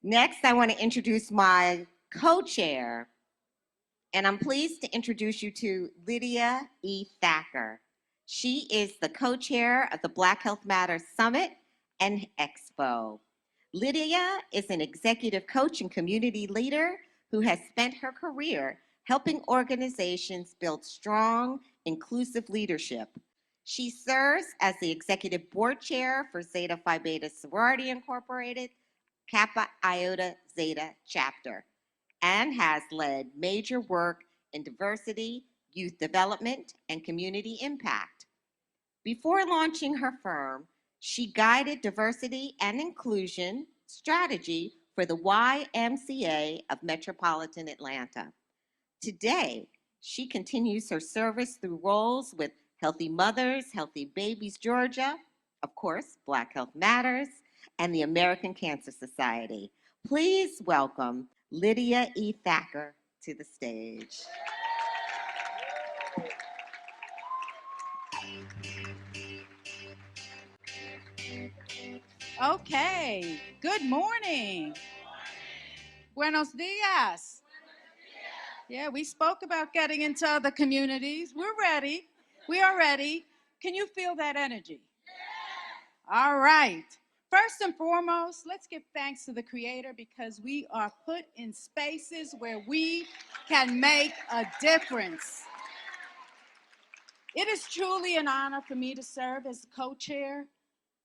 Next, I want to introduce my co-chair, and I'm pleased to introduce you to Lydia E. Thacker. She is the co-chair of the Black Health Matters Summit and Expo. Lydia is an executive coach and community leader who has spent her career helping organizations build strong, inclusive leadership. She serves as the executive board chair for Zeta Phi Beta Sorority Incorporated, Kappa Iota Zeta chapter, and has led major work in diversity, youth development, and community impact. Before launching her firm, she guided diversity and inclusion strategy for the YMCA of Metropolitan Atlanta. Today, she continues her service through roles with Healthy Mothers, Healthy Babies Georgia, of course, Black Health Matters, and the American Cancer Society. Please welcome Lydia E. Thacker to the stage. Okay, good morning. Buenos dias. Yeah, we spoke about getting into other communities. We're ready. We are ready. Can you feel that energy? All right. First and foremost, let's give thanks to the Creator because we are put in spaces where we can make a difference. It is truly an honor for me to serve as co-chair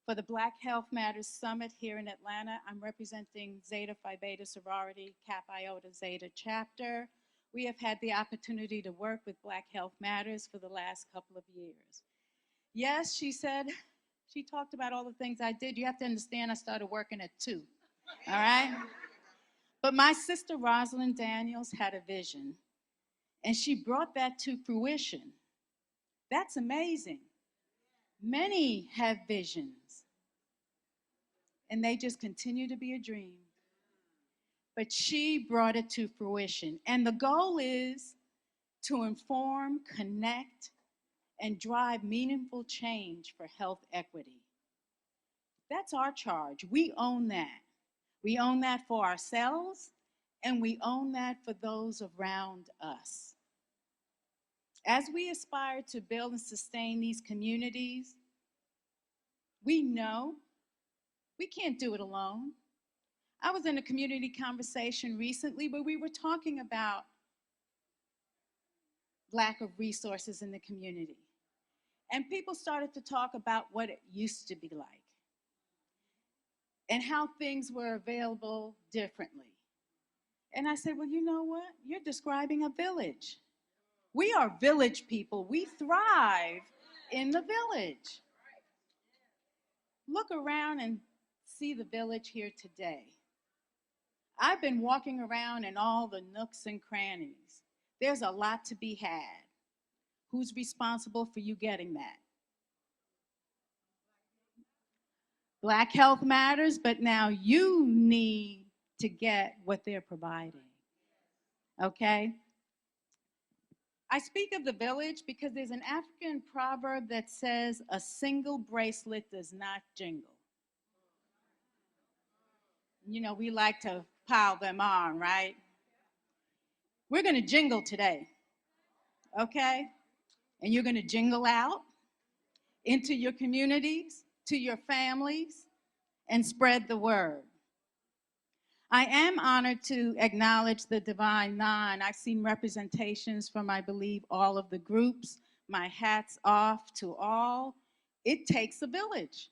for the Black Health Matters Summit here in Atlanta. I'm representing Zeta Phi Beta Sorority, Kappa Iota Zeta chapter. We have had the opportunity to work with Black Health Matters for the last couple of years. Yes, she said, she talked about all the things I did. You have to understand I started working at 2, all right? But my sister Rosalind Daniels had a vision, and she brought that to fruition. That's amazing. Many have visions, and they just continue to be a dream. But she brought it to fruition. And the goal is to inform, connect, and drive meaningful change for health equity. That's our charge. We own that. We own that for ourselves, and we own that for those around us. As we aspire to build and sustain these communities, we know we can't do it alone. I was in a community conversation recently where we were talking about lack of resources in the community. And people started to talk about what it used to be like and how things were available differently. And I said, well, you know what? You're describing a village. We are village people. We thrive in the village. Look around and see the village here today. I've been walking around in all the nooks and crannies. There's a lot to be had. Who's responsible for you getting that? Black Health Matters, but now you need to get what they're providing. Okay? I speak of the village because there's an African proverb that says a single bracelet does not jingle. You know, we like to pile them on, right? We're going to jingle today, okay? And you're going to jingle out into your communities, to your families, and spread the word. I am honored to acknowledge the Divine Nine. I've seen representations from, I believe, all of the groups. My hat's off to all. It takes a village.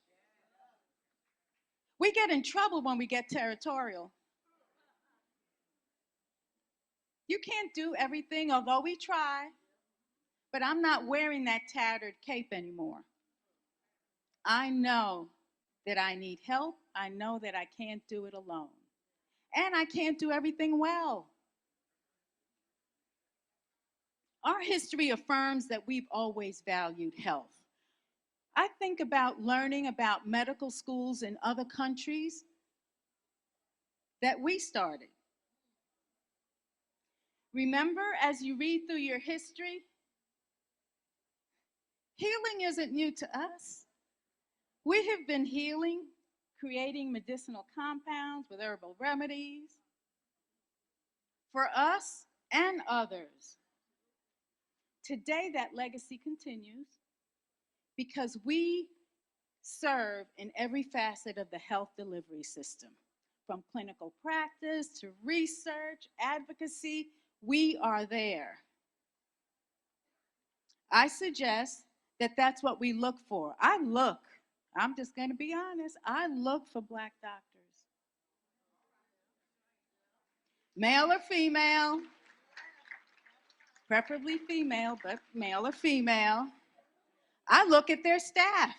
We get in trouble when we get territorial. You can't do everything, although we try, but I'm not wearing that tattered cape anymore. I know that I need help. I know that I can't do it alone. And I can't do everything well. Our history affirms that we've always valued health. I think about learning about medical schools in other countries that we started. Remember, as you read through your history, healing isn't new to us. We have been healing, creating medicinal compounds with herbal remedies for us and others. Today, that legacy continues because we serve in every facet of the health delivery system, from clinical practice to research, advocacy. We are there. I suggest that that's what we look for. I'm just going to be honest, I look for Black doctors, male or female, preferably female, but male or female. I look at their staff.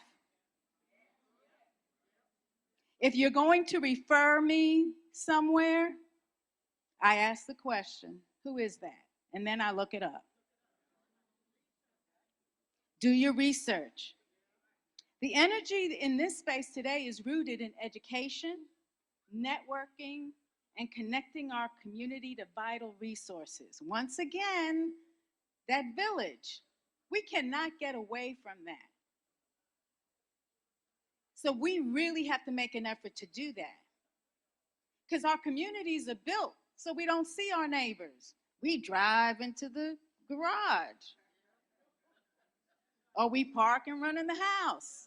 If you're going to refer me somewhere, I ask the question, who is that? And then I look it up. Do your research. The energy in this space today is rooted in education, networking, and connecting our community to vital resources. Once again, that village, we cannot get away from that. So we really have to make an effort to do that. Because our communities are built so we don't see our neighbors. We drive into the garage, or we park and run in the house.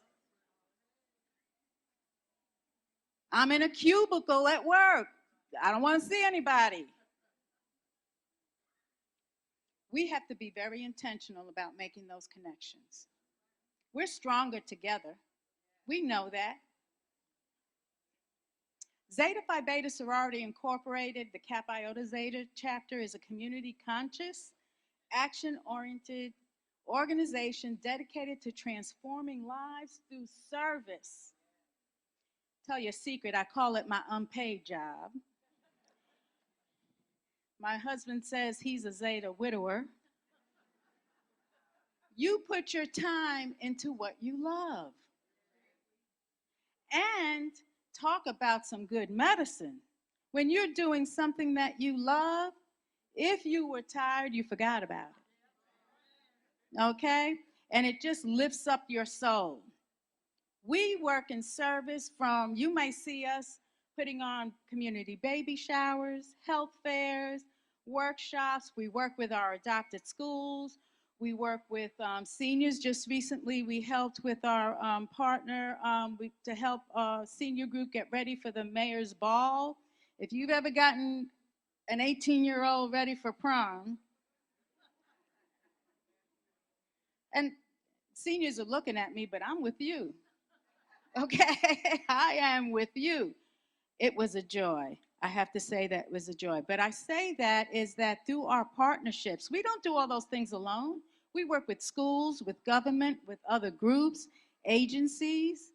I'm in a cubicle at work. I don't want to see anybody. We have to be very intentional about making those connections. We're stronger together. We know that. Zeta Phi Beta Sorority Incorporated, the Kappa Iota Zeta chapter, is a community conscious, action-oriented organization dedicated to transforming lives through service. Tell you a secret, I call it my unpaid job. My husband says he's a Zeta widower. You put your time into what you love. And talk about some good medicine. When you're doing something that you love, if you were tired, you forgot about it. Okay? And it just lifts up your soul. We work in service from, you may see us putting on community baby showers, health fairs, workshops. We work with our adopted schools. We work with seniors. Just recently, we helped with our partner to help a senior group get ready for the mayor's ball. If you've ever gotten an 18-year-old ready for prom, and seniors are looking at me, but I'm with you. Okay, I am with you. It was a joy. I have to say that it was a joy. But I say that is that through our partnerships, we don't do all those things alone. We work with schools, with government, with other groups, agencies.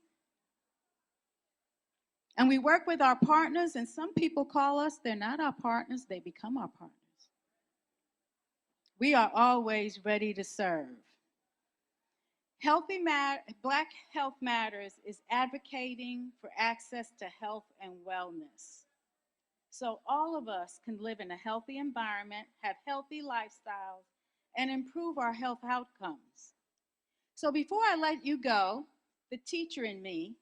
And we work with our partners, and some people call us, they're not our partners, they become our partners. We are always ready to serve. Black Health Matters is advocating for access to health and wellness. So all of us can live in a healthy environment, have healthy lifestyles, and improve our health outcomes. So before I let you go, the teacher in me,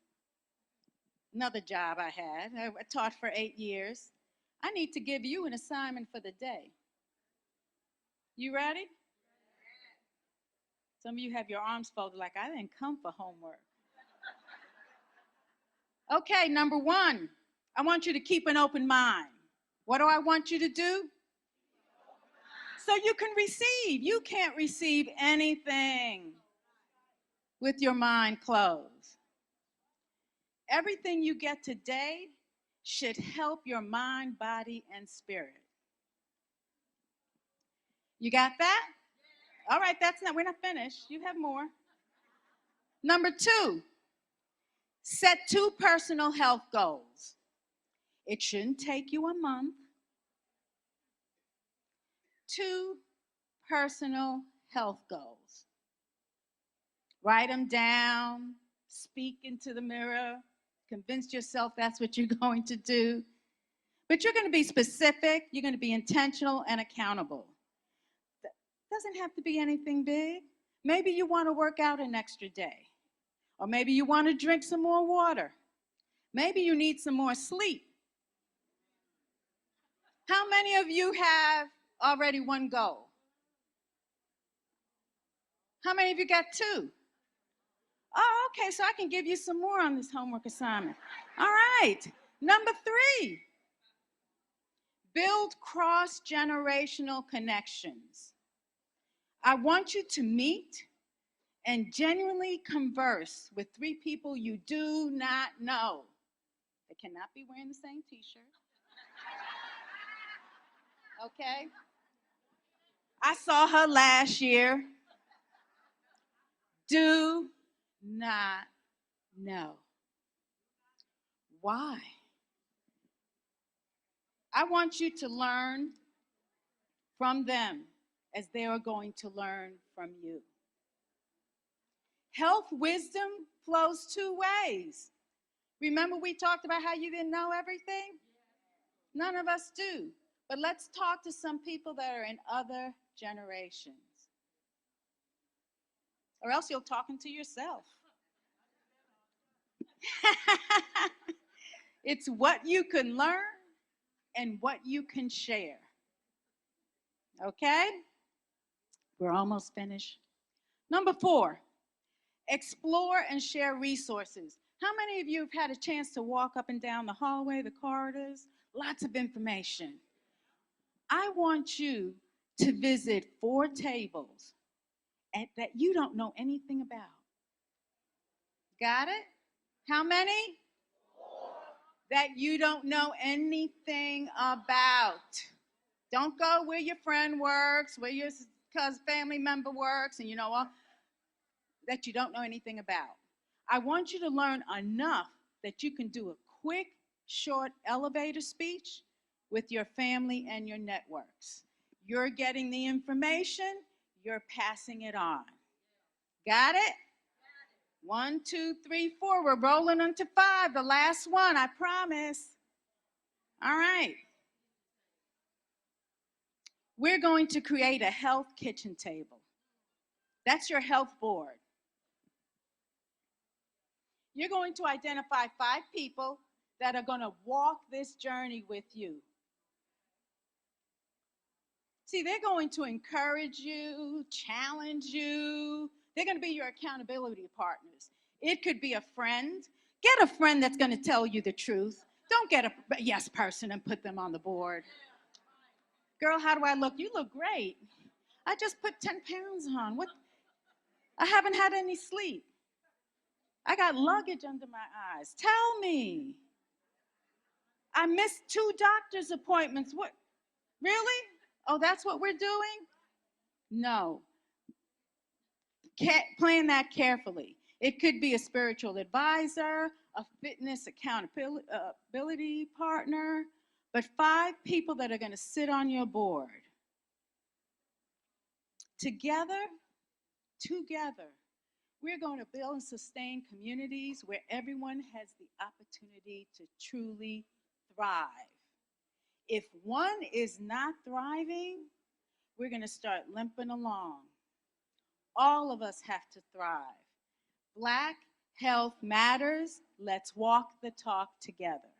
another job I had, I taught for 8 years, I need to give you an assignment for the day. You ready? Some of you have your arms folded like, I didn't come for homework. Okay, number 1, I want you to keep an open mind. What do I want you to do? So you can receive. You can't receive anything with your mind closed. Everything you get today should help your mind, body, and spirit. You got that? All right, we're not finished. You have more. Number 2, set 2 personal health goals. It shouldn't take you a month. 2 personal health goals. Write them down, speak into the mirror, convince yourself that's what you're going to do. But you're going to be specific, you're going to be intentional and accountable. Doesn't have to be anything big. Maybe you want to work out an extra day. Or maybe you want to drink some more water. Maybe you need some more sleep. How many of you have already one goal? How many of you got two? Oh, okay, so I can give you some more on this homework assignment. All right, number 3, build cross-generational connections. I want you to meet and genuinely converse with 3 people you do not know. They cannot be wearing the same t-shirt. Okay? I saw her last year. Do not know. Why? I want you to learn from them as they are going to learn from you. Health wisdom flows 2 ways. Remember we talked about how you didn't know everything? None of us do. But let's talk to some people that are in other generations. Or else you're talking to yourself. It's what you can learn and what you can share. Okay? We're almost finished. Number 4, explore and share resources. How many of you have had a chance to walk up and down the hallway, the corridors? Lots of information. I want you to visit 4 tables that you don't know anything about. Got it? How many? 4. That you don't know anything about. Don't go where your friend works, where your family member works, and you know what? That you don't know anything about. I want you to learn enough that you can do a quick, short elevator speech with your family and your networks. You're getting the information, you're passing it on. Got it? 1, 2, 3, 4. We're rolling into 5. The last one, I promise. All right. We're going to create a health kitchen table. That's your health board. You're going to identify 5 people that are going to walk this journey with you. See, they're going to encourage you, challenge you. They're going to be your accountability partners. It could be a friend. Get a friend that's going to tell you the truth. Don't get a yes person and put them on the board. Girl, how do I look? You look great. I just put 10 pounds on. What? I haven't had any sleep. I got luggage under my eyes. Tell me. I missed 2 doctor's appointments. What? Really? Oh, that's what we're doing? No. Plan that carefully. It could be a spiritual advisor, a fitness accountability partner, but 5 people that are going to sit on your board. Together, we're going to build and sustain communities where everyone has the opportunity to truly thrive. If one is not thriving, we're going to start limping along. All of us have to thrive. Black health matters. Let's walk the talk together.